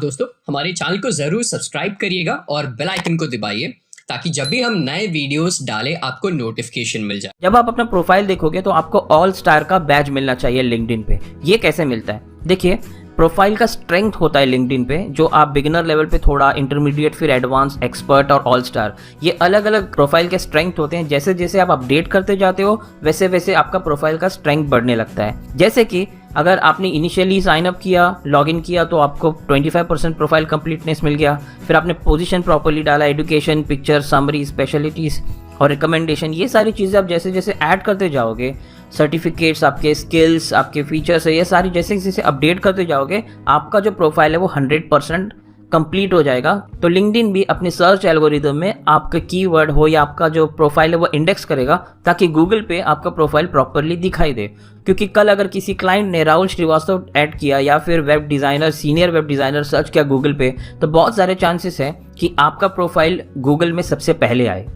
दोस्तों हमारे चैनल को जरूर सब्सक्राइब करिएगा और बेल आइकन को दबाइए ताकि जब भी हम नए वीडियोस डालें आपको नोटिफिकेशन मिल जाए। जब आप अपना प्रोफाइल देखोगे तो आपको ऑल स्टार का बैज मिलना चाहिए लिंक्डइन पे। ये कैसे मिलता है? देखिए, प्रोफाइल का स्ट्रेंथ होता है लिंक्डइन पे, जो आप बिगिनर लेवल पे, थोड़ा इंटरमीडिएट, फिर एडवांस, एक्सपर्ट और ऑल स्टार, ये अलग अलग प्रोफाइल के स्ट्रेंथ होते हैं। जैसे जैसे आप अपडेट करते जाते हो वैसे वैसे आपका प्रोफाइल का स्ट्रेंथ बढ़ने लगता है। जैसे कि अगर आपने इनिशियली साइन अप किया, लॉगिन किया, तो आपको 25% प्रोफाइल कंप्लीटनेस मिल गया। फिर आपने पोजीशन प्रॉपर्ली डाला, एजुकेशन, पिक्चर, समरी, स्पेशलिटीज़ और रिकमेंडेशन, ये सारी चीज़ें आप जैसे जैसे ऐड करते जाओगे, सर्टिफिकेट्स, आपके स्किल्स, आपके फीचर्स है, ये सारी जैसे जैसे अपडेट करते जाओगे, आपका जो प्रोफाइल है वो 100% कंप्लीट हो जाएगा। तो लिंक्डइन भी अपने सर्च एल्गोरिदम में आपका कीवर्ड हो या आपका जो प्रोफाइल है वो इंडेक्स करेगा, ताकि गूगल पे आपका प्रोफाइल प्रॉपरली दिखाई दे। क्योंकि कल अगर किसी क्लाइंट ने राहुल श्रीवास्तव ऐड किया या फिर web designer, senior web designer search किया गूगल पे, तो बहुत सारे चांसेस है कि आपका प्रोफाइल गूगल में सबसे पहले आए।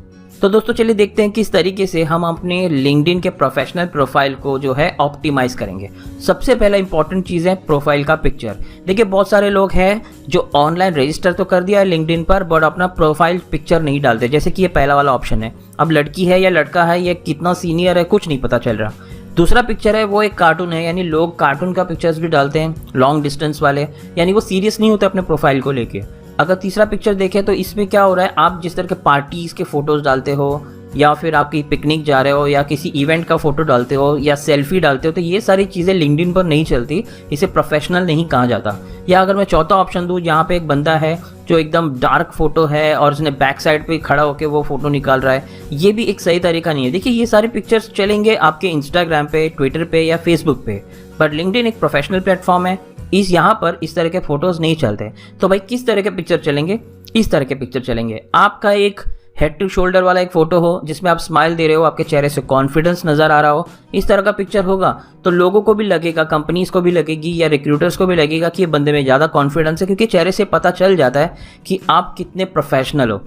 तो दोस्तों चलिए देखते हैं किस तरीके से हम अपने लिंक्डइन के प्रोफेशनल प्रोफाइल को जो है ऑप्टिमाइज करेंगे। सबसे पहला इंपॉर्टेंट चीज़ है प्रोफाइल का पिक्चर। देखिए, बहुत सारे लोग हैं जो ऑनलाइन रजिस्टर तो कर दिया है लिंक्डइन पर, बट अपना प्रोफाइल पिक्चर नहीं डालते। जैसे कि ये पहला वाला ऑप्शन है। अब लड़की है या लड़का है, ये कितना सीनियर है, कुछ नहीं पता चल रहा। दूसरा पिक्चर है वो एक कार्टून है, यानी लोग कार्टून का पिक्चर्स भी डालते हैं, लॉन्ग डिस्टेंस वाले, यानी वो सीरियस नहीं होते अपने प्रोफाइल को लेके। अगर तीसरा पिक्चर देखें तो इसमें क्या हो रहा है, आप जिस तरह के पार्टीज़ के फ़ोटोज़ डालते हो, या फिर आप कहीं पिकनिक जा रहे हो, या किसी इवेंट का फ़ोटो डालते हो, या सेल्फी डालते हो, तो ये सारी चीज़ें लिंक्डइन पर नहीं चलती, इसे प्रोफेशनल नहीं कहा जाता। या अगर मैं चौथा ऑप्शन दूँ, यहाँ पे एक बंदा है जो एकदम डार्क फोटो है और उसने बैक साइड पे खड़ा होकर वो फोटो निकाल रहा है, ये भी एक सही तरीका नहीं है। देखिए, ये सारे पिक्चर्स चलेंगे आपके इंस्टाग्राम पे, ट्विटर पे या फेसबुक पे, बट लिंक्डइन एक प्रोफेशनल प्लेटफॉर्म है, यहाँ पर इस तरह के फोटोज नहीं चलते। तो भाई किस तरह के पिक्चर चलेंगे? इस तरह के पिक्चर चलेंगे। आपका एक हेड टू शोल्डर वाला एक फोटो हो जिसमें आप स्माइल दे रहे हो, आपके चेहरे से कॉन्फिडेंस नजर आ रहा हो, इस तरह का पिक्चर होगा तो लोगों को भी लगेगा, कंपनीज को भी लगेगी या रिक्रूटर्स को भी लगेगा कि ये बंदे में ज़्यादा कॉन्फिडेंस है, क्योंकि चेहरे से पता चल जाता है कि आप कितने प्रोफेशनल हो।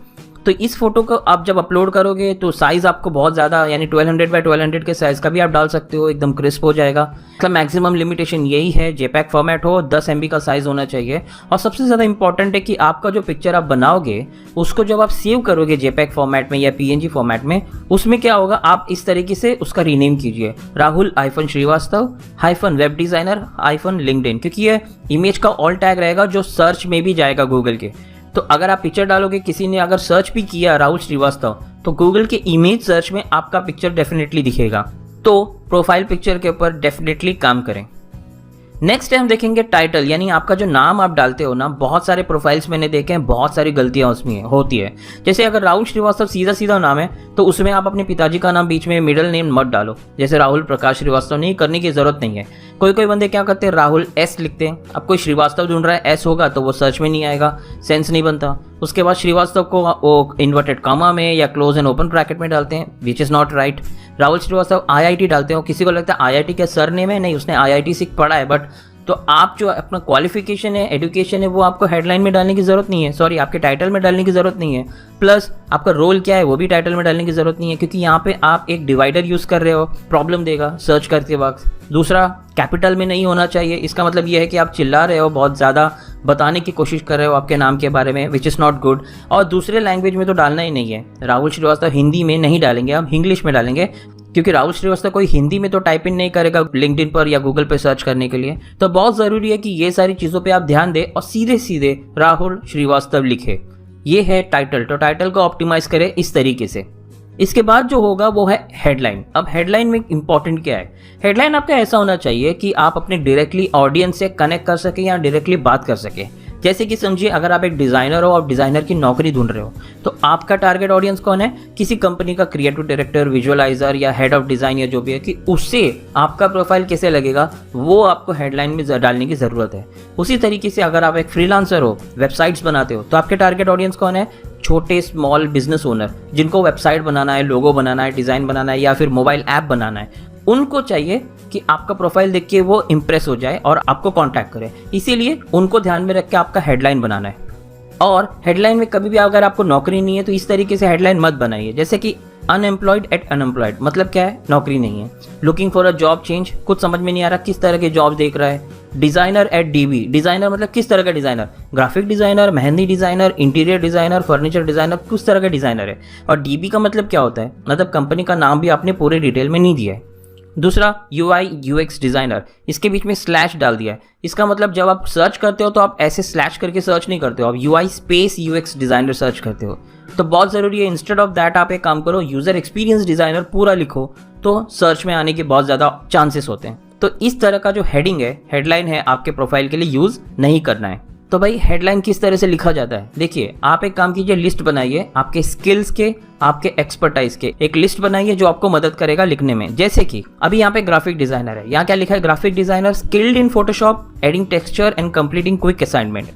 तो इस फोटो को आप जब अपलोड करोगे तो साइज़ आपको बहुत ज़्यादा, यानी 1200 बाय 1200 के साइज़ का भी आप डाल सकते हो, एकदम क्रिस्प हो जाएगा। मतलब मैक्सिमम लिमिटेशन यही है, जेपैक फॉर्मेट हो, 10 MB का साइज़ होना चाहिए। और सबसे ज़्यादा इंपॉर्टेंट है कि आपका जो पिक्चर आप बनाओगे उसको जब आप सेव करोगे जेपैक फॉर्मेट में या PNG फॉर्मेट में, उसमें क्या होगा, आप इस तरीके से उसका रीनेम कीजिए, राहुल-श्रीवास्तव-वेब डिज़ाइनर-लिंक्डइन, क्योंकि ये इमेज का ऑल टैग रहेगा जो सर्च में भी जाएगा गूगल के। तो अगर आप पिक्चर डालोगे, किसी ने अगर सर्च भी किया राहुल श्रीवास्तव, तो गूगल के इमेज सर्च में आपका पिक्चर डेफिनेटली दिखेगा। तो प्रोफाइल पिक्चर के ऊपर डेफिनेटली काम करें। नेक्स्ट टाइम देखेंगे टाइटल, यानी आपका जो नाम आप डालते हो ना, बहुत सारे प्रोफाइल्स मैंने देखे हैं, बहुत सारी गलतियां उसमें होती है। जैसे अगर राहुल श्रीवास्तव सीधा सीधा नाम है तो उसमें आप अपने पिताजी का नाम बीच में मिडिल नेम मत डालो, जैसे राहुल प्रकाश श्रीवास्तव, नहीं करने की जरूरत नहीं है। कोई कोई बंदे क्या करते हैं, राहुल S लिखते हैं। अब कोई श्रीवास्तव ढूंढ रहा है, S होगा तो वो सर्च में नहीं आएगा, सेंस नहीं बनता। उसके बाद श्रीवास्तव को वो इन्वर्टेड कामा में या क्लोज एंड ओपन ब्रैकेट में डालते हैं, which is not right. Rahul Srivastava IIT डालते हो, किसी को लगता है IIT क्या सर नेम है, नहीं, उसने IIT से पढ़ा है, बट तो आप जो अपना क्वालिफिकेशन है, एजुकेशन है, वो आपको हेडलाइन में डालने की ज़रूरत नहीं है, सॉरी आपके टाइटल में डालने की ज़रूरत नहीं है। प्लस आपका रोल क्या है वो भी टाइटल में डालने की ज़रूरत नहीं है, क्योंकि यहाँ पे आप एक डिवाइडर यूज़ कर रहे हो, प्रॉब्लम देगा सर्च करते वक्त। दूसरा, कैपिटल में नहीं होना चाहिए, इसका मतलब ये है कि आप चिल्ला रहे हो, बहुत ज़्यादा बताने की कोशिश कर रहे हो आपके नाम के बारे में, विच इज़ नॉट गुड। और दूसरे लैंग्वेज में तो डालना ही नहीं है। राहुल श्रीवास्तव हिंदी में नहीं डालेंगे, हम इंग्लिश में डालेंगे, क्योंकि राहुल श्रीवास्तव कोई हिंदी में तो टाइप इन नहीं करेगा लिंक्डइन पर या गूगल पे सर्च करने के लिए। तो बहुत ज़रूरी है कि ये सारी चीज़ों पे आप ध्यान दें और सीधे सीधे राहुल श्रीवास्तव लिखे। ये है टाइटल, तो टाइटल को ऑप्टिमाइज करें इस तरीके से। इसके बाद जो होगा वो है हेडलाइन। अब हेडलाइन में इंपॉर्टेंट क्या है, हेडलाइन आपका ऐसा होना चाहिए कि आप अपने डायरेक्टली ऑडियंस से कनेक्ट कर सके या डायरेक्टली बात कर सके। जैसे कि समझिए, अगर आप एक डिज़ाइनर हो और डिज़ाइनर की नौकरी ढूंढ रहे हो, तो आपका टारगेट ऑडियंस कौन है, किसी कंपनी का क्रिएटिव डायरेक्टर, विजुअलाइजर या हेड ऑफ डिज़ाइन या जो भी है, कि उससे आपका प्रोफाइल कैसे लगेगा वो आपको हेडलाइन में डालने की ज़रूरत है। उसी तरीके से अगर आप एक फ्रीलांसर हो, वेबसाइट्स बनाते हो, तो आपके टारगेट ऑडियंस कौन है, छोटे स्मॉल बिजनेस ओनर, जिनको वेबसाइट बनाना है, लोगो बनाना है, डिज़ाइन बनाना है या फिर मोबाइल ऐप बनाना है। उनको चाहिए कि आपका प्रोफाइल देख के वो इम्प्रेस हो जाए और आपको कांटेक्ट करे, इसीलिए उनको ध्यान में रख के आपका हेडलाइन बनाना है। और हेडलाइन में कभी भी अगर आपको नौकरी नहीं है तो इस तरीके से हेडलाइन मत बनाइए, जैसे कि अनएम्प्लॉयड एट अनएम्प्लॉयड, मतलब क्या है, नौकरी नहीं है। Looking for a job change, कुछ समझ में नहीं आ रहा किस तरह के जॉब देख रहा है। Designer eight dB. डिज़ाइनर मतलब किस तरह का designer, graphic designer, mehndi designer, interior designer, furniture designer, किस तरह का डिज़ाइनर है। और डीबी का मतलब क्या होता है, मतलब कंपनी का नाम भी आपने पूरे डिटेल में नहीं दिया है। दूसरा UI UX डिज़ाइनर, इसके बीच में स्लैश डाल दिया है। इसका मतलब जब आप सर्च करते हो तो आप ऐसे स्लैश करके सर्च नहीं करते हो, आप UI space UX designer search करते हो। तो बहुत ज़रूरी है, इंस्टेड ऑफ दैट आप एक काम करो, यूज़र एक्सपीरियंस डिज़ाइनर पूरा लिखो, तो सर्च में आने के बहुत ज़्यादा चांसेस होते हैं। तो इस तरह का जो हेडिंग है, हेडलाइन है, आपके प्रोफाइल के लिए यूज़ नहीं करना है। तो भाई हेडलाइन किस तरह से लिखा जाता है, देखिए आप एक काम कीजिए, लिस्ट बनाइए आपके स्किल्स के, आपके एक्सपर्टाइज के, एक लिस्ट बनाइए जो आपको मदद करेगा लिखने में। जैसे कि अभी यहाँ पे ग्राफिक डिजाइनर है, यहाँ क्या लिखा है, graphic designer skilled in Photoshop, adding texture and completing quick assignment.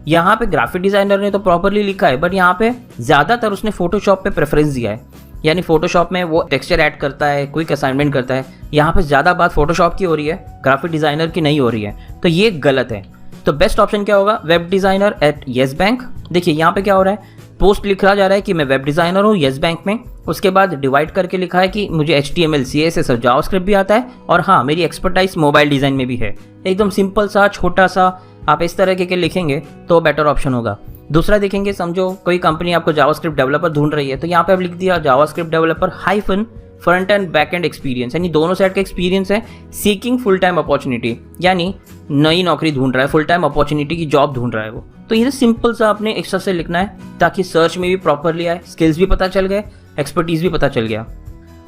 यहाँ पे ग्राफिक डिजाइनर ने तो प्रॉपरली लिखा है, बट यहाँ पे ज्यादातर उसने फोटोशॉप पे प्रेफरेंस दिया है, यानी फोटोशॉप में वो टेक्सचर ऐड करता है, क्विक असाइनमेंट करता है। यहाँ पे ज़्यादा बात फोटोशॉप की हो रही है, ग्राफिक डिज़ाइनर की नहीं हो रही है, तो ये गलत है। तो बेस्ट ऑप्शन क्या होगा, web designer at Yes Bank. देखिए यहाँ पे क्या हो रहा है, पोस्ट लिखा जा रहा है कि मैं वेब डिज़ाइनर हूँ येस बैंक में, उसके बाद डिवाइड करके लिखा है कि मुझे HTML CSS और जावास्क्रिप्ट भी आता है, और हाँ मेरी एक्सपर्टाइज मोबाइल डिज़ाइन में भी है। एकदम सिंपल सा छोटा सा आप इस तरह के लिखेंगे तो बेटर ऑप्शन होगा। दूसरा देखेंगे, समझो कोई कंपनी आपको जावास्क्रिप्ट डेवलपर ढूंढ रही है, तो यहाँ पे आप लिख दिया JavaScript developer hyphen front end back and experience, यानी दोनों साइड का एक्सपीरियंस है। सीकिंग फुल टाइम अपॉर्चुनिटी, यानी नई नौकरी ढूंढ रहा है, फुल टाइम अपॉर्चुनिटी की जॉब ढूंढ रहा है वो। तो ये सिंपल सा आपने एक्स्ट्रा से लिखना है ताकि सर्च में भी प्रॉपरली आए, स्किल्स भी पता चल गए, एक्सपर्टीज भी पता चल गया।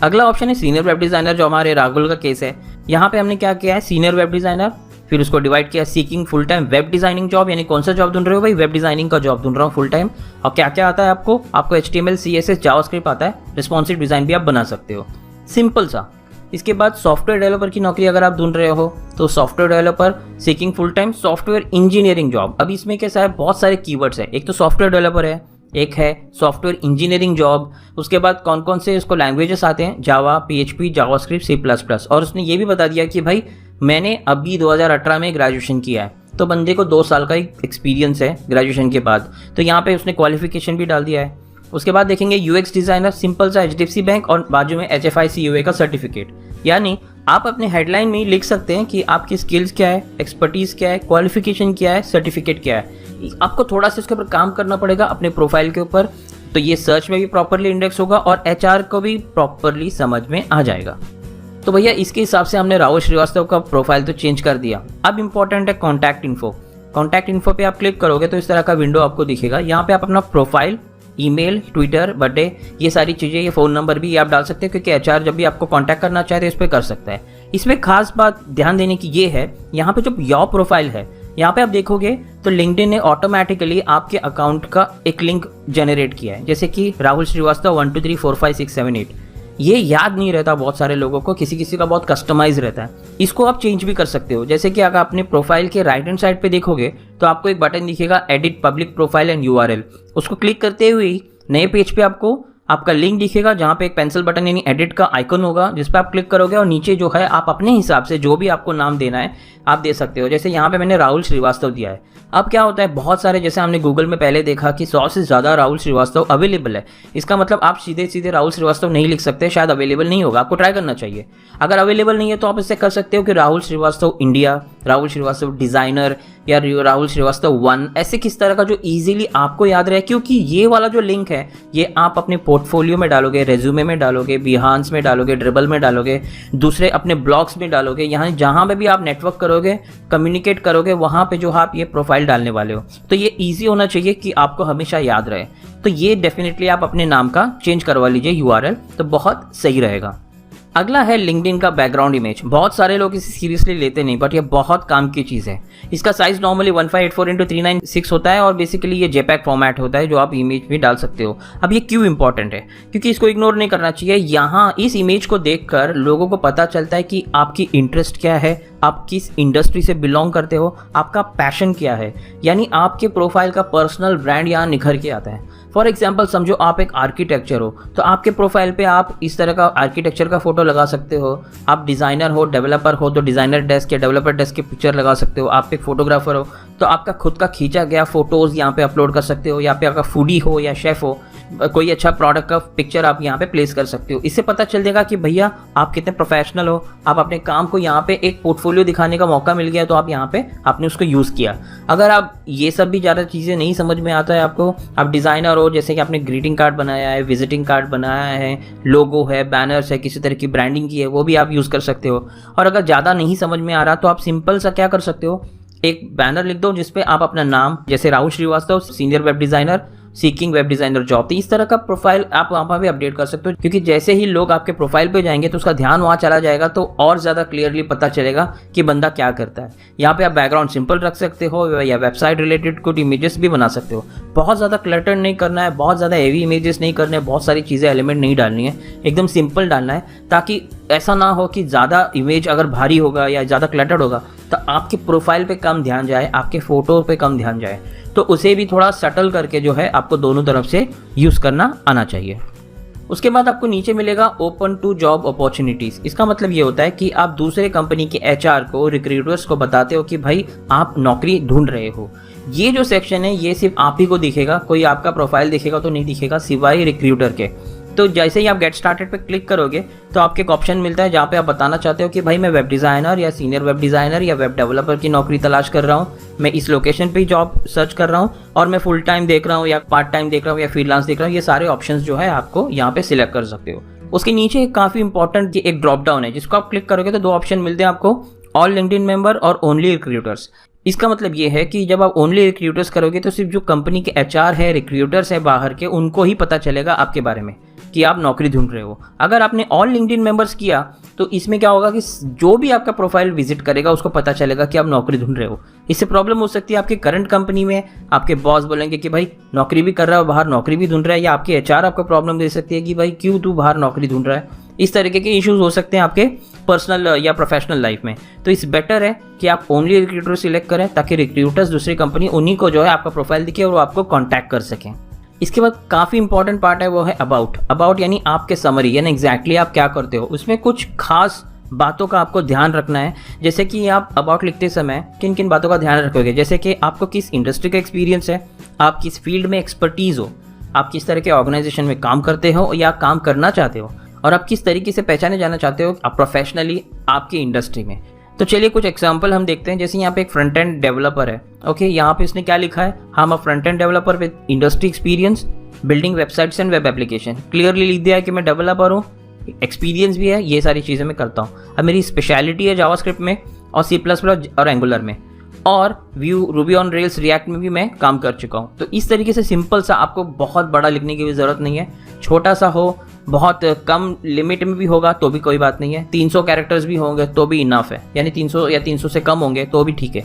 अगला ऑप्शन है सीनियर वेब डिज़ाइनर, जो हमारे राहुल का केस है। यहाँ पे हमने क्या किया है, सीनियर वेब डिज़ाइनर, फिर उसको डिवाइड किया seeking full time web designing job, यानी कौन सा जॉब ढूंढ रहे हो भाई, वेब डिजाइनिंग का जॉब ढूंढ रहा हूँ फुल टाइम। और क्या क्या आता है आपको, आपको HTML CSS जावास्क्रिप्ट आता है, रिस्पॉन्सिव डिज़ाइन भी आप बना सकते हो, सिंपल सा। इसके बाद सॉफ्टवेयर डेवलपर की नौकरी अगर आप ढूंढ रहे हो तो software developer seeking full time software engineering job. अब इसमें कैसा है, बहुत सारे कीवर्ड्स है, एक तो सॉफ्टवेयर डेवलपर है, एक है सॉफ्टवेयर इंजीनियरिंग जॉब, उसके बाद कौन कौन से इसको लैंग्वेजेस आते हैं, जावा, PHP, जावास्क्रिप्ट, C++। और उसने ये भी बता दिया कि भाई मैंने अभी 2018 में ग्रेजुएशन किया है, तो बंदे को 2 साल का एक्सपीरियंस है ग्रेजुएशन के बाद, तो यहाँ पे उसने क्वालिफिकेशन भी डाल दिया है। उसके बाद देखेंगे UX डिज़ाइनर, सिंपल सा HDFC बैंक और बाजू में HFIC UA का सर्टिफिकेट। यानी आप अपने हेडलाइन में ही लिख सकते हैं कि आपकी स्किल्स क्या है, एक्सपर्टीज़ क्या है, क्वालिफिकेशन क्या है, सर्टिफिकेट क्या है। आपको थोड़ा सा इसके ऊपर काम करना पड़ेगा अपने प्रोफाइल के ऊपर, तो ये सर्च में भी प्रॉपरली इंडेक्स होगा और HR को भी प्रॉपरली समझ में आ जाएगा। तो भैया इसके हिसाब से हमने राहुल श्रीवास्तव का प्रोफाइल तो चेंज कर दिया। अब इंपॉर्टेंट है कॉन्टैक्ट इन्फो। कॉन्टैक्ट इन्फो पे आप क्लिक करोगे तो इस तरह का विंडो आपको दिखेगा। यहाँ पे आप अपना प्रोफाइल, ईमेल, ट्विटर, बर्थडे, ये सारी चीज़ें, ये फ़ोन नंबर भी आप डाल सकते हैं, क्योंकि HR जब भी आपको कांटेक्ट करना चाहे तो इस पर कर सकता है। इसमें खास बात ध्यान देने की ये है, यहाँ पे जो योर प्रोफाइल है, यहाँ पे आप देखोगे तो लिंक्डइन ने ऑटोमेटिकली आपके अकाउंट का एक लिंक जनरेट किया है, जैसे कि राहुल श्रीवास्तव 1 2 3 4 5 6 7 8। ये याद नहीं रहता बहुत सारे लोगों को, किसी किसी का बहुत कस्टमाइज रहता है। इसको आप चेंज भी कर सकते हो, जैसे कि अगर अपने प्रोफाइल के राइट हैंड साइड पे देखोगे तो आपको एक बटन दिखेगा edit public profile and URL। उसको क्लिक करते हुए नए पेज पे आपको आपका लिंक दिखेगा, जहाँ पे एक पेंसिल बटन यानी एडिट का आइकन होगा, जिस पे आप क्लिक करोगे और नीचे जो है आप अपने हिसाब से जो भी आपको नाम देना है आप दे सकते हो। जैसे यहाँ पे मैंने राहुल श्रीवास्तव दिया है। अब क्या होता है, बहुत सारे, जैसे हमने गूगल में पहले देखा कि 100 से ज़्यादा राहुल श्रीवास्तव अवेलेबल है। इसका मतलब आप सीधे सीधे राहुल श्रीवास्तव नहीं लिख सकते, शायद अवेलेबल नहीं होगा, आपको ट्राई करना चाहिए। अगर अवेलेबल नहीं है तो आप इससे कर सकते हो कि राहुल श्रीवास्तव इंडिया, राहुल श्रीवास्तव डिज़ाइनर या राहुल श्रीवास्तव 1, ऐसे किस तरह का जो ईजिली आपको याद रहे, क्योंकि ये वाला जो लिंक है ये आप अपने पोर्टफोलियो में डालोगे, रेज्यूमे में डालोगे, बिहांस में डालोगे, ड्रिबल में डालोगे, दूसरे अपने ब्लॉग्स में डालोगे, यहाँ जहाँ पे भी आप नेटवर्क करोगे, कम्युनिकेट करोगे, वहाँ पे जो आप ये प्रोफाइल डालने वाले हो, तो ये ईजी होना चाहिए कि आपको हमेशा याद रहे। तो ये डेफिनेटली आप अपने नाम का चेंज करवा लीजिए URL, तो बहुत सही रहेगा। अगला है लिंक्डइन का बैकग्राउंड इमेज। बहुत सारे लोग इसे सीरियसली लेते नहीं, बट ये बहुत काम की चीज़ है। इसका साइज नॉर्मली 1584x396 होता है और बेसिकली ये JPEG फॉर्मेट होता है जो आप इमेज भी डाल सकते हो। अब ये क्यों इंपॉर्टेंट है, क्योंकि इसको इग्नोर नहीं करना चाहिए। यहाँ इस इमेज को देखकर लोगों को पता चलता है कि आपकी इंटरेस्ट क्या है, आप किस इंडस्ट्री से बिलोंग करते हो, आपका पैशन क्या है, यानी आपके प्रोफाइल का पर्सनल ब्रांड यहाँ निखर के आता है। फॉर एग्जाम्पल समझो आप एक आर्किटेक्चर हो, तो आपके प्रोफाइल पे आप इस तरह का आर्किटेक्चर का फोटो लगा सकते हो। आप डिज़ाइनर हो, डेवलपर हो तो डिज़ाइनर डेस्क या डेवलपर डेस्क की पिक्चर लगा सकते हो। आप एक फोटोग्राफर हो तो आपका खुद का खींचा गया फोटोज़ यहाँ पे अपलोड कर सकते हो, या पे आपका फूडी हो या शेफ़ हो, कोई अच्छा प्रोडक्ट का पिक्चर आप यहाँ पे प्लेस कर सकते हो। इससे पता चल जाएगा कि भैया आप कितने प्रोफेशनल हो, आप अपने काम को यहाँ पे एक पोर्टफोलियो दिखाने का मौका मिल गया तो आप यहाँ पे आपने उसको यूज़ किया। अगर आप ये सब भी ज़्यादा चीज़ें नहीं समझ में आता है आपको, आप डिज़ाइनर हो, जैसे कि आपने ग्रीटिंग कार्ड बनाया है, विजिटिंग कार्ड बनाया है, लोगो है, बैनर्स है, किसी तरह की ब्रांडिंग की है, वो भी आप यूज़ कर सकते हो। और अगर ज़्यादा नहीं समझ में आ रहा तो आप सिंपल सा क्या कर सकते हो, एक बैनर लिख दो जिसपे आप अपना नाम, जैसे Rahul Srivastava, senior web designer, seeking web designer job, तो इस तरह का प्रोफाइल आप वहाँ पे अपडेट कर सकते हो। क्योंकि जैसे ही लोग आपके प्रोफाइल पे जाएंगे तो उसका ध्यान वहाँ चला जाएगा, तो और ज़्यादा क्लियरली पता चलेगा कि बंदा क्या करता है। यहाँ पे आप बैकग्राउंड सिंपल रख सकते हो या वेबसाइट रिलेटेड कुछ इमेजेस भी बना सकते हो। बहुत ज़्यादा क्लटर नहीं करना है, बहुत ज़्यादा हेवी इमेजेस नहीं करने, बहुत सारी चीज़ें एलिमेंट नहीं डालनी है, एकदम सिंपल डालना है, ताकि ऐसा ना हो कि ज़्यादा इमेज अगर भारी होगा या ज़्यादा क्लटर्ड होगा तो आपके प्रोफाइल पे कम ध्यान जाए, आपके फ़ोटो पे कम ध्यान जाए। तो उसे भी थोड़ा सटल करके जो है आपको दोनों तरफ से यूज़ करना आना चाहिए। उसके बाद आपको नीचे मिलेगा ओपन टू जॉब अपॉर्चुनिटीज़। इसका मतलब ये होता है कि आप दूसरे कंपनी के एचआर को, रिक्रूटर्स को बताते हो कि भाई आप नौकरी ढूंढ रहे हो। ये जो सेक्शन है ये सिर्फ आप ही को दिखेगा, कोई आपका प्रोफाइल दिखेगा तो नहीं दिखेगा सिवाय रिक्रूटर के। तो जैसे ही आप गेट स्टार्टेड पे क्लिक करोगे तो आपको एक ऑप्शन मिलता है जहाँ पे आप बताना चाहते हो कि भाई मैं वेब डिज़ाइनर या सीनियर वेब डिज़ाइनर या वेब डेवलपर की नौकरी तलाश कर रहा हूँ, मैं इस लोकेशन पे जॉब सर्च कर रहा हूँ और मैं फुल टाइम देख रहा हूँ या पार्ट टाइम देख रहा हूँ या फ्रीलांस देख रहा हूँ। ये सारे ऑप्शंस जो है आपको यहाँ पे सिलेक्ट कर सकते हो। उसके नीचे काफ़ी इंपॉर्टेंट एक ड्रॉप डाउन है जिसको आप क्लिक करोगे तो दो ऑप्शन मिलते हैं आपको, ऑल लिंक्डइन मेंबर और ओनली रिक्रूटर्स। इसका मतलब ये है कि जब आप ओनली रिक्रूटर्स करोगे तो सिर्फ जो कंपनी के एचआर है, रिक्रूटर्स है बाहर के, उनको ही पता चलेगा आपके बारे में कि आप नौकरी ढूंढ रहे हो। अगर आपने ऑल लिंक्डइन मेंबर्स किया तो इसमें क्या होगा कि जो भी आपका प्रोफाइल विजिट करेगा उसको पता चलेगा कि आप नौकरी ढूंढ रहे हो। इससे प्रॉब्लम हो सकती है आपके करंट कंपनी में, आपके बॉस बोलेंगे कि भाई नौकरी भी कर रहा है, बाहर नौकरी भी ढूंढ रहा है, या आपके एचआर आपको प्रॉब्लम दे सकती है कि भाई क्यों तू बाहर नौकरी ढूंढ रहा है। इस तरीके के इश्यूज हो सकते हैं आपके पर्सनल या प्रोफेशनल लाइफ में। तो इस बेटर है कि आप ओनली रिक्रूटर सिलेक्ट करें ताकि रिक्रूटर्स, दूसरी कंपनी, उन्हीं को जो है आपका प्रोफाइल दिखे और वो आपको कॉन्टैक्ट कर सकें। इसके बाद काफ़ी इंपॉर्टेंट पार्ट है वो है अबाउट यानी आपके समरी, यानी एग्जैक्टली आप क्या करते हो। उसमें कुछ खास बातों का आपको ध्यान रखना है। जैसे कि आप अबाउट लिखते समय किन किन बातों का ध्यान रखोगे, जैसे कि आपको किस इंडस्ट्री का एक्सपीरियंस है, आप किस फील्ड में एक्सपर्टीज़ हो, आप किस तरह के ऑर्गेनाइजेशन में काम करते हो या काम करना चाहते हो, और आप किस तरीके से पहचाने जाना चाहते हो आप प्रोफेशनली आपकी इंडस्ट्री में। तो चलिए कुछ एग्जांपल हम देखते हैं। जैसे यहाँ पे एक फ्रंट एंड डेवलपर है, ओके, यहाँ पे इसने क्या लिखा है, हम a front end developer with industry experience building websites and web application. Clearly लिख दिया है कि मैं डेवलपर हूँ, एक्सपीरियंस भी है, ये सारी चीज़ें मैं करता हूँ। अब मेरी स्पेशलिटी है जावास्क्रिप्ट में और C++ और एंगुलर में, और view, Ruby on rails, react में भी मैं काम कर चुका हूँ। तो इस तरीके से सिंपल सा, आपको बहुत बड़ा लिखने की भी ज़रूरत नहीं है, छोटा सा हो, बहुत कम लिमिट में भी होगा तो भी कोई बात नहीं है, 300 कैरेक्टर्स भी होंगे तो भी इनफ है, यानी 300 या 300 से कम होंगे तो भी ठीक है।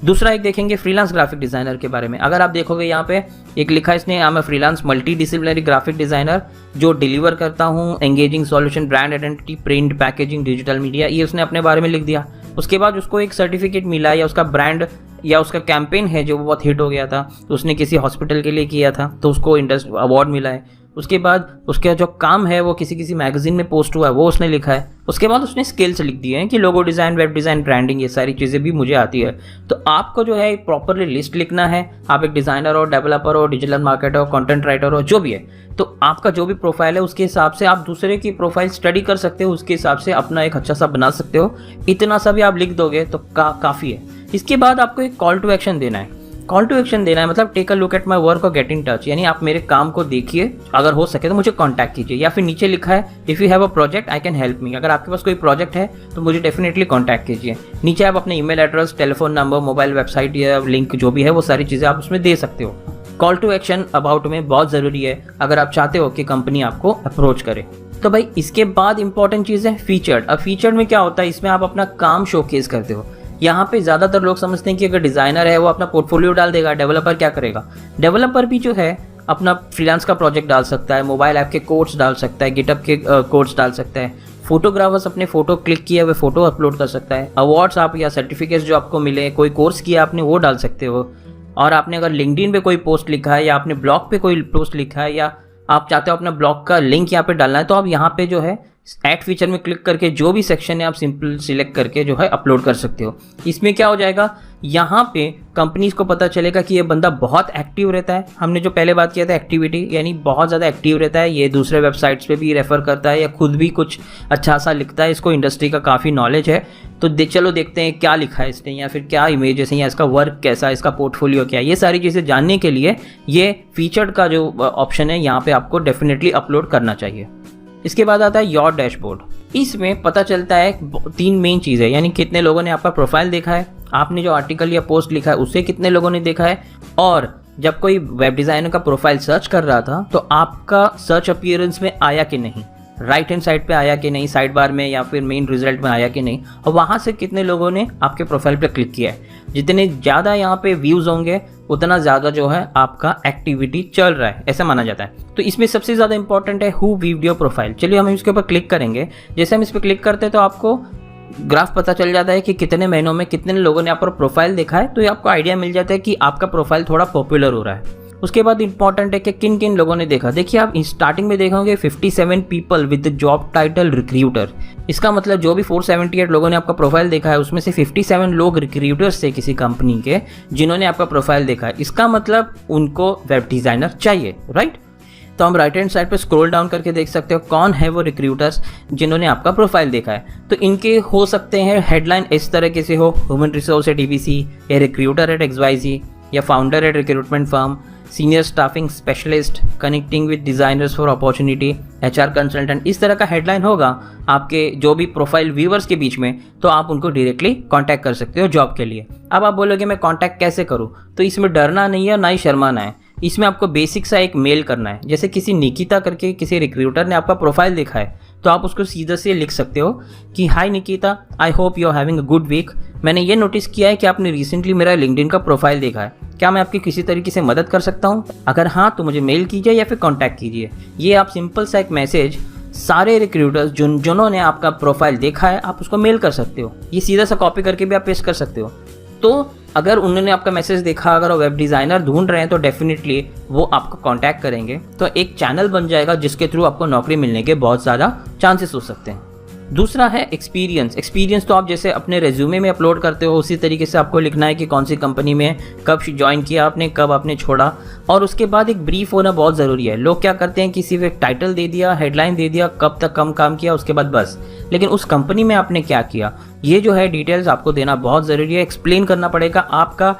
दूसरा एक देखेंगे फ्रीलांस ग्राफिक डिज़ाइनर के बारे में। अगर आप देखोगे यहाँ पे एक लिखा है इसने, I am a freelance multi disciplinary graphic designer जो डिलीवर करता हूँ engaging solution, brand identity, print, packaging, digital media, ये उसने अपने बारे में लिख दिया। उसके बाद उसको एक सर्टिफिकेट मिला या उसका ब्रांड या उसका कैंपेन है जो बहुत हिट हो गया था, तो उसने किसी हॉस्पिटल के लिए किया था तो उसको अवार्ड मिला है। उसके बाद उसका जो काम है वो किसी मैगजीन में पोस्ट हुआ है, वो उसने लिखा है। उसके बाद उसने स्किल्स लिख दिए हैं कि logo design, web design, branding, ये सारी चीज़ें भी मुझे आती है। तो आपको जो है प्रॉपरली लिस्ट लिखना है। आप एक डिज़ाइनर हो, डेवलपर हो, डिजिटल मार्केटर हो, कंटेंट राइटर हो, जो भी है, तो आपका जो भी प्रोफाइल है उसके हिसाब से आप दूसरे की प्रोफाइल स्टडी कर सकते हो, उसके हिसाब से अपना एक अच्छा सा बना सकते हो। इतना सा भी आप लिख दोगे तो काफ़ी है। इसके बाद आपको एक कॉल टू एक्शन देना है। कॉल टू एक्शन देना है मतलब take a look at my work और गेट इन टच, यानी आप मेरे काम को देखिए, अगर हो सके तो मुझे कांटेक्ट कीजिए। या फिर नीचे लिखा है if you have a project I can help me, अगर आपके पास कोई प्रोजेक्ट है तो मुझे डेफिनेटली कांटेक्ट कीजिए। नीचे आप अपने email address, telephone number, mobile, website या लिंक जो भी है वो सारी चीज़ें आप उसमें दे सकते हो। कॉल टू एक्शन अबाउट में बहुत ज़रूरी है अगर आप चाहते हो कि कंपनी आपको अप्रोच करे। तो भाई इसके बाद इंपॉर्टेंट चीज़ है फीचर्ड। अब फीचर्ड में क्या होता है, इसमें आप अपना काम शोकेस करते हो। यहाँ पे ज़्यादातर लोग समझते हैं कि अगर डिज़ाइनर है वो अपना पोर्टफोलियो डाल देगा, डेवलपर क्या करेगा। डेवलपर भी जो है अपना फ्रीलांस का प्रोजेक्ट डाल सकता है, मोबाइल ऐप के कोड्स डाल सकता है, गिटहब के कोड्स डाल सकता है, फोटोग्राफर्स अपने फ़ोटो क्लिक किए हुए फ़ोटो अपलोड कर सकता है, अवार्ड्स आप या सर्टिफिकेट्स जो आपको मिले, कोई कोर्स किया आपने वो डाल सकते हो। और आपने अगर लिंक्डइन पे कोई पोस्ट लिखा है या आपने ब्लॉग पे कोई पोस्ट लिखा है या आप चाहते हो अपना ब्लॉग का लिंक यहाँ पे डालना है, तो आप यहाँ पे जो है ऐड फीचर में क्लिक करके जो भी सेक्शन है आप सिंपल सिलेक्ट करके जो है अपलोड कर सकते हो। इसमें क्या हो जाएगा, यहाँ पे कंपनीज को पता चलेगा कि ये बंदा बहुत एक्टिव रहता है। हमने जो पहले बात किया था एक्टिविटी, यानी बहुत ज़्यादा एक्टिव रहता है, ये दूसरे वेबसाइट्स पे भी रेफ़र करता है या खुद भी कुछ अच्छा सा लिखता है, इसको इंडस्ट्री का काफ़ी नॉलेज है। तो चलो देखते हैं क्या लिखा है इसने, या फिर क्या इमेजेस हैं, या इसका वर्क कैसा है, इसका पोर्टफोलियो क्या है। ये सारी चीज़ें जानने के लिए ये फीचर्ड का जो ऑप्शन है यहाँ पे आपको डेफिनेटली अपलोड करना चाहिए। इसके बाद आता है योर डैशबोर्ड। इसमें पता चलता है 3 मेन चीज़ें, यानी कितने लोगों ने आपका प्रोफाइल देखा है, आपने जो आर्टिकल या पोस्ट लिखा है उसे कितने लोगों ने देखा है, और जब कोई वेब डिज़ाइनर का प्रोफाइल सर्च कर रहा था तो आपका सर्च अपीयरेंस में आया कि नहीं, राइट हैंड साइड पे आया कि नहीं, साइड बार में या फिर मेन रिजल्ट में आया कि नहीं, और वहाँ से कितने लोगों ने आपके प्रोफाइल पे क्लिक किया है। जितने ज़्यादा यहाँ पे व्यूज़ होंगे उतना ज़्यादा जो है आपका एक्टिविटी चल रहा है, ऐसा माना जाता है। तो इसमें सबसे ज़्यादा इंपॉर्टेंट है हु व्यूड योर प्रोफाइल। चलिए हम इसके ऊपर क्लिक करेंगे। जैसे हम इस पर क्लिक करते हैं तो आपको ग्राफ पता चल जाता है कि कितने महीनों में कितने लोगों ने आपका प्रोफाइल देखा है, तो ये आपको आइडिया मिल जाता है कि आपका प्रोफाइल थोड़ा पॉपुलर हो रहा है। उसके बाद इंपॉर्टेंट है कि किन किन लोगों ने देखा। देखिए आप स्टार्टिंग में देखोगे 57 people with the job title recruiter. इसका मतलब जो भी 478 लोगों ने आपका प्रोफाइल देखा है उसमें से 57 लोग रिक्रूटर्स थे किसी कंपनी के जिन्होंने आपका प्रोफाइल देखा है। इसका मतलब उनको वेब डिज़ाइनर चाहिए, राइट। तो हम राइट हैंड साइड पे स्क्रॉल डाउन करके देख सकते हो कौन है वो रिक्रूटर्स जिन्होंने आपका प्रोफाइल देखा है। तो इनके हो सकते हैं हेडलाइन इस तरह के से हो, ह्यूमन रिसोर्स एट EBC, या रिक्रूटर एट XYZ, या founder at recruitment firm, senior staffing specialist, connecting with designers for opportunity, HR consultant. इस तरह का हेडलाइन होगा आपके जो भी प्रोफाइल व्यूअर्स के बीच में, तो आप उनको डायरेक्टली कांटेक्ट कर सकते हो जॉब के लिए। अब आप बोलोगे मैं कांटेक्ट कैसे करूं, तो इसमें डरना नहीं है, ना ही शर्माना है। इसमें आपको बेसिक सा एक मेल करना है। जैसे किसी निकिता करके किसी रिक्रूटर ने आपका प्रोफाइल देखा है तो आप उसको सीधा से लिख सकते हो कि hi Nikita, I hope you are having a good week. मैंने ये नोटिस किया है कि आपने रिसेंटली मेरा लिंक्डइन का प्रोफाइल देखा है, क्या मैं आपकी किसी तरीके से मदद कर सकता हूँ? अगर हाँ तो मुझे मेल कीजिए या फिर कॉन्टैक्ट कीजिए। ये आप सिंपल सा एक मैसेज सारे रिक्रूटर्स जिन्होंने आपका प्रोफाइल देखा है आप उसको मेल कर सकते हो। ये सीधा सा कॉपी करके भी आप पेस्ट कर सकते हो। तो अगर उन्होंने आपका मैसेज देखा, अगर वो वेब डिज़ाइनर ढूंढ रहे हैं तो डेफिनेटली वो आपको कांटेक्ट करेंगे। तो एक चैनल बन जाएगा जिसके थ्रू आपको नौकरी मिलने के बहुत ज़्यादा चांसेस हो सकते हैं। दूसरा है एक्सपीरियंस। एक्सपीरियंस तो आप जैसे अपने रेज्यूमे में अपलोड करते हो उसी तरीके से आपको लिखना है कि कौन सी कंपनी में कब ज्वाइन किया आपने, कब आपने छोड़ा, और उसके बाद एक ब्रीफ होना बहुत ज़रूरी है। लोग क्या करते हैं, किसी एक टाइटल दे दिया, हेडलाइन दे दिया, कब तक कम काम किया, उसके बाद बस। लेकिन उस कंपनी में आपने क्या किया, ये जो है डिटेल्स आपको देना बहुत ज़रूरी है। एक्सप्लेन करना पड़ेगा आपका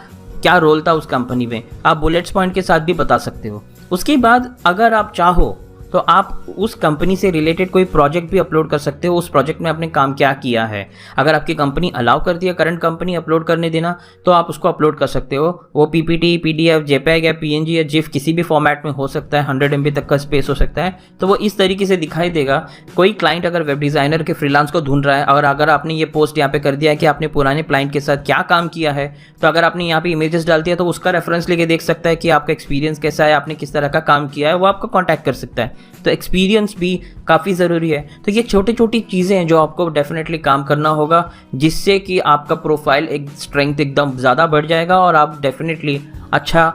क्या रोल था उस कंपनी में। आप बुलेट्स पॉइंट के साथ भी बता सकते हो। उसके बाद अगर आप चाहो तो आप उस कंपनी से रिलेटेड कोई प्रोजेक्ट भी अपलोड कर सकते हो, उस प्रोजेक्ट में आपने काम क्या किया है। अगर आपकी कंपनी अलाउ करती है करंट कंपनी अपलोड करने देना तो आप उसको अपलोड कर सकते हो। वो PPT, PDF, JPEG या PNG या GIF किसी भी फॉर्मेट में हो सकता है, 100 MB तक का स्पेस हो सकता है। तो वो इस तरीके से दिखाई देगा। कोई क्लाइंट अगर वेब डिज़ाइनर के फ्रीलांस को ढूंढ रहा है और अगर आपने ये पोस्ट यहाँ पे कर दिया है कि आपने पुराने क्लाइंट के साथ क्या काम किया है, तो अगर आपने यहाँ पे इमेजेस डाल दिया तो उसका रेफरेंस लेके देख सकता है कि आपका एक्सपीरियंस कैसा है, आपने किस तरह का काम किया है, वो आपको कॉन्टैक्ट कर सकता है। तो एक्सपीरियंस भी काफ़ी ज़रूरी है। तो ये छोटी छोटी चीज़ें हैं जो आपको डेफिनेटली काम करना होगा, जिससे कि आपका प्रोफाइल एक स्ट्रेंथ एकदम ज़्यादा बढ़ जाएगा और आप डेफिनेटली अच्छा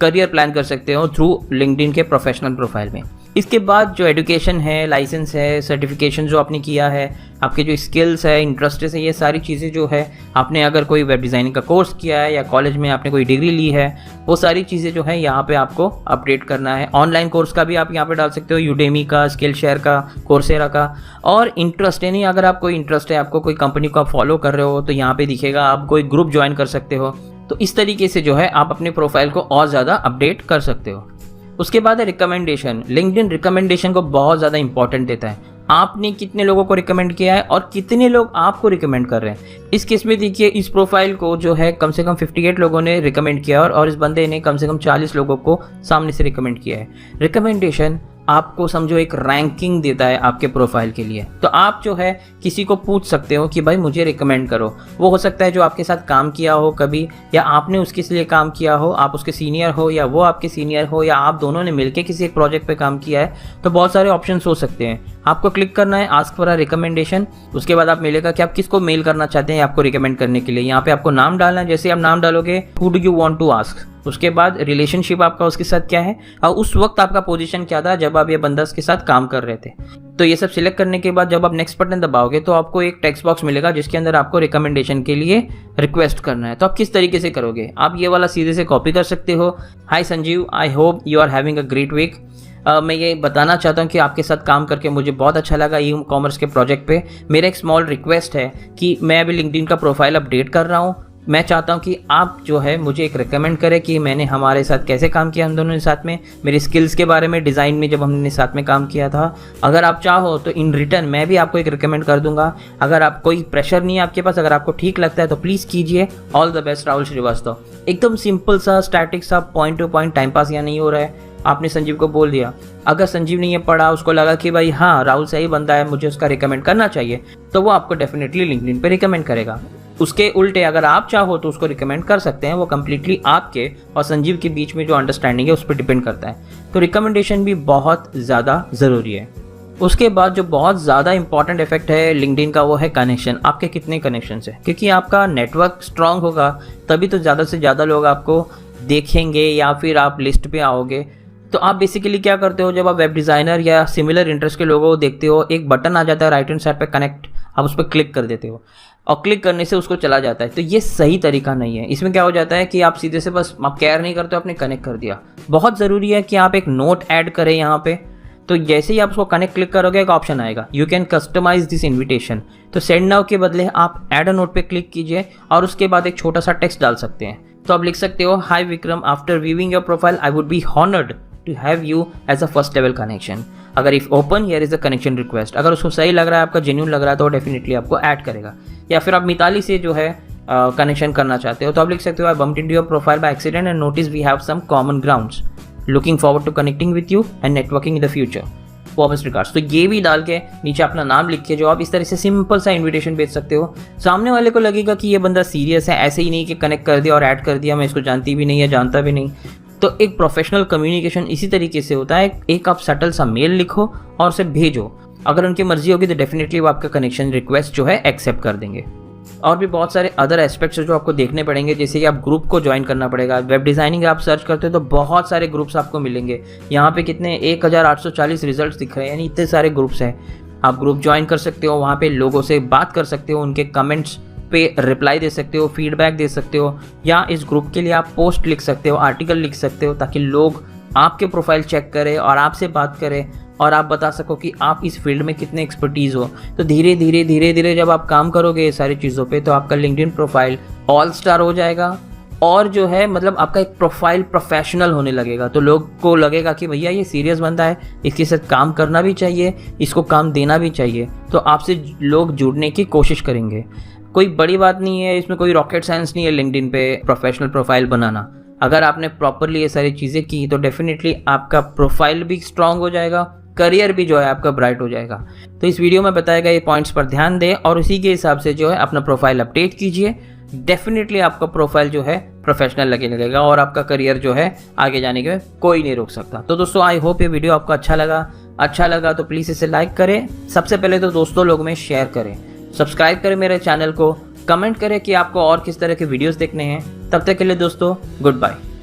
करियर प्लान कर सकते हो थ्रू लिंक्डइन के प्रोफेशनल प्रोफाइल में। इसके बाद जो एजुकेशन है, लाइसेंस है, सर्टिफिकेशन जो आपने किया है, आपके जो स्किल्स है, इंटरेस्ट है, ये सारी चीज़ें जो है, आपने अगर कोई वेब डिज़ाइनिंग का कोर्स किया है या कॉलेज में आपने कोई डिग्री ली है, वो सारी चीज़ें जो है यहाँ पे आपको अपडेट करना है। ऑनलाइन कोर्स का भी आप यहाँ पे डाल सकते हो, यूडेमी का, स्किल शेयर का, कोर्सेरा का। और इंटरेस्ट यानी अगर आप कोई इंटरेस्ट है, आपको कोई कंपनी को आप फॉलो कर रहे हो तो यहाँ पे दिखेगा, आप कोई ग्रुप ज्वाइन कर सकते हो। तो इस तरीके से जो है आप अपने प्रोफाइल को और ज़्यादा अपडेट कर सकते हो। उसके बाद है रिकमेंडेशन। लिंक्डइन रिकमेंडेशन को बहुत ज़्यादा इंपॉर्टेंट देता है। आपने कितने लोगों को रिकमेंड किया है और कितने लोग आपको रिकमेंड कर रहे हैं। इस केस में देखिए, इस प्रोफाइल को जो है कम से कम 58 लोगों ने रिकमेंड किया और इस बंदे ने कम से कम 40 लोगों को सामने से रिकमेंड किया है। रिकमेंडेशन आपको समझो एक रैंकिंग देता है आपके प्रोफाइल के लिए। तो आप जो है किसी को पूछ सकते हो कि भाई मुझे रिकमेंड करो। वो हो सकता है जो आपके साथ काम किया हो कभी, या आपने उसके लिए काम किया हो, आप उसके सीनियर हो या वो आपके सीनियर हो, या आप दोनों ने मिलकर किसी एक प्रोजेक्ट पे काम किया है। तो बहुत सारे ऑप्शंस हो सकते हैं। आपको क्लिक करना है आस्क फॉर अ रिकमेंडेशन। उसके बाद आप मिलेगा कि आप किसको मेल करना चाहते हैं आपको रिकमेंड करने के लिए। यहाँ पे आपको नाम डालना है। जैसे आप नाम डालोगे who do you want to ask, उसके बाद रिलेशनशिप आपका उसके साथ क्या है, और उस वक्त आपका पोजीशन क्या था जब आप ये बंदा के साथ काम कर रहे थे। तो ये सब सिलेक्ट करने के बाद जब आप नेक्स्ट बटन दबाओगे तो आपको एक टेक्स्ट बॉक्स मिलेगा जिसके अंदर आपको रिकमेंडेशन के लिए रिक्वेस्ट करना है। तो आप किस तरीके से करोगे, आप ये वाला सीधे से कॉपी कर सकते हो। Hi Sanjeev, I hope you are having a great week. मैं ये बताना चाहता हूँ कि आपके साथ काम करके मुझे बहुत अच्छा लगा ई कॉमर्स के प्रोजेक्ट पे। मेरा एक स्मॉल रिक्वेस्ट है कि मैं अभी लिंक्डइन का प्रोफाइल अपडेट कर रहा हूँ। मैं चाहता हूँ कि आप जो है मुझे एक रिकमेंड करें कि मैंने हमारे साथ कैसे काम किया, हम दोनों ने साथ में, मेरी स्किल्स के बारे में, डिज़ाइन में जब हमने साथ में काम किया था। अगर आप चाहो तो इन रिटर्न मैं भी आपको एक रिकमेंड कर दूंगा। अगर आप कोई प्रेशर नहीं है आपके पास, अगर आपको ठीक लगता है तो प्लीज़ कीजिए। All the best Rahul Srivastava. एकदम सिंपल सा, स्टैटिक सा, point to point time pass यहाँ नहीं हो रहा है। आपने संजीव को बोल दिया, अगर संजीव ने ये पढ़ा, उसको लगा कि भाई हाँ राहुल सही बंदा है, मुझे उसका रिकमेंड करना चाहिए, तो वो आपको डेफिनेटली लिंक्डइन पे रिकमेंड करेगा। उसके उल्टे अगर आप चाहो तो उसको रिकमेंड कर सकते हैं, वो कम्प्लीटली आपके और संजीव के बीच में जो अंडरस्टैंडिंग है उस पर डिपेंड करता है। तो रिकमेंडेशन भी बहुत ज़्यादा ज़रूरी है। उसके बाद जो बहुत ज़्यादा इंपॉर्टेंट इफेक्ट है लिंक्डइन का वो है कनेक्शन। आपके कितने कनेक्शन है, क्योंकि आपका नेटवर्क स्ट्रांग होगा तभी तो ज़्यादा से ज़्यादा लोग आपको देखेंगे या फिर आप लिस्ट पे आओगे। तो आप बेसिकली क्या करते हो, जब आप वेब डिज़ाइनर या सिमिलर इंटरेस्ट के लोगों को देखते हो, एक बटन आ जाता है राइट हैंड साइड पे कनेक्ट, आप उस पर क्लिक कर देते हो और क्लिक करने से उसको चला जाता है। तो ये सही तरीका नहीं है। इसमें क्या हो जाता है कि आप सीधे से बस आप केयर नहीं करते हो, आपने कनेक्ट कर दिया। बहुत ज़रूरी है कि आप एक नोट ऐड करें यहाँ पे। तो जैसे ही आप उसको कनेक्ट क्लिक करोगे एक ऑप्शन आएगा, you can customise this invitation. तो सेंड नाउ के बदले आप ऐड अ नोट पे क्लिक कीजिए और उसके बाद एक छोटा सा टेक्स्ट डाल सकते हैं। तो आप लिख सकते हो, hi Vikram, after viewing your profile I would be honoured to have you as a first level connection. अगर if open here is a connection request, अगर उसको सही लग रहा है, आपका जेन्युइन लग रहा है, तो डेफिनेटली आपको ऐड करेगा। या फिर आप मिताली से जो है कनेक्शन करना चाहते हो तो आप लिख सकते हो, I bumped into your profile by accident and notice we have some common grounds, looking forward to connecting with you and networking in the future, warmest regards. तो ये भी डाल के नीचे अपना नाम लिख के जो आप इस तरह से सिंपल सा इन्विटेशन भेज सकते हो। सामने वाले को लगेगा कि ये बंदा सीरियस है, ऐसे ही नहीं कि कनेक्ट कर दिया और ऐड कर दिया, मैं इसको जानती भी नहीं या जानता भी नहीं। तो एक प्रोफेशनल कम्युनिकेशन इसी तरीके से होता है। एक आप सटल सा मेल लिखो और उसे भेजो। अगर उनकी मर्जी होगी तो डेफिनेटली वो आपका कनेक्शन रिक्वेस्ट जो है एक्सेप्ट कर देंगे। और भी बहुत सारे अदर एस्पेक्ट्स जो आपको देखने पड़ेंगे, जैसे कि आप ग्रुप को ज्वाइन करना पड़ेगा। वेब डिज़ाइनिंग आप सर्च करते हो तो बहुत सारे ग्रुप्स आपको मिलेंगे। यहाँ पे कितने 1840 रिजल्ट्स दिख रहे हैं, यानी इतने सारे ग्रुप्स हैं। आप ग्रुप ज्वाइन कर सकते हो, वहाँ पे लोगों से बात कर सकते हो, उनके कमेंट्स पे रिप्लाई दे सकते हो, फीडबैक दे सकते हो, या इस ग्रुप के लिए आप पोस्ट लिख सकते हो, आर्टिकल लिख सकते हो, ताकि लोग आपके प्रोफाइल चेक करें और आपसे बात करें और आप बता सको कि आप इस फील्ड में कितने एक्सपर्टीज़ हो। तो धीरे धीरे जब आप काम करोगे ये सारी चीज़ों पे, तो आपका लिंक्डइन प्रोफाइल ऑल स्टार हो जाएगा और जो है मतलब आपका एक प्रोफाइल प्रोफेशनल होने लगेगा। तो लोग को लगेगा कि भैया ये सीरियस बंदा है, इसके साथ काम करना भी चाहिए, इसको काम देना भी चाहिए। तो आपसे लोग जुड़ने की कोशिश करेंगे। कोई बड़ी बात नहीं है, इसमें कोई रॉकेट साइंस नहीं है लिंक्डइन पे प्रोफेशनल प्रोफाइल बनाना। अगर आपने प्रॉपरली ये सारी चीज़ें की तो डेफिनेटली आपका प्रोफाइल भी स्ट्रांग हो जाएगा, करियर भी जो है आपका ब्राइट हो जाएगा। तो इस वीडियो में बताए गए पॉइंट्स पर ध्यान दें और उसी के हिसाब से जो है अपना प्रोफाइल अपडेट कीजिए। डेफिनेटली आपका प्रोफाइल जो है प्रोफेशनल लगेगा और आपका करियर जो है आगे जाने के कोई नहीं रोक सकता। तो दोस्तों आई होप ये वीडियो आपको अच्छा लगा तो प्लीज़ इसे लाइक करें, सबसे पहले तो दोस्तों लोग में शेयर करें, सब्सक्राइब करें मेरे चैनल को, कमेंट करें कि आपको और किस तरह के वीडियोस देखने हैं। तब तक के लिए दोस्तों गुड बाय।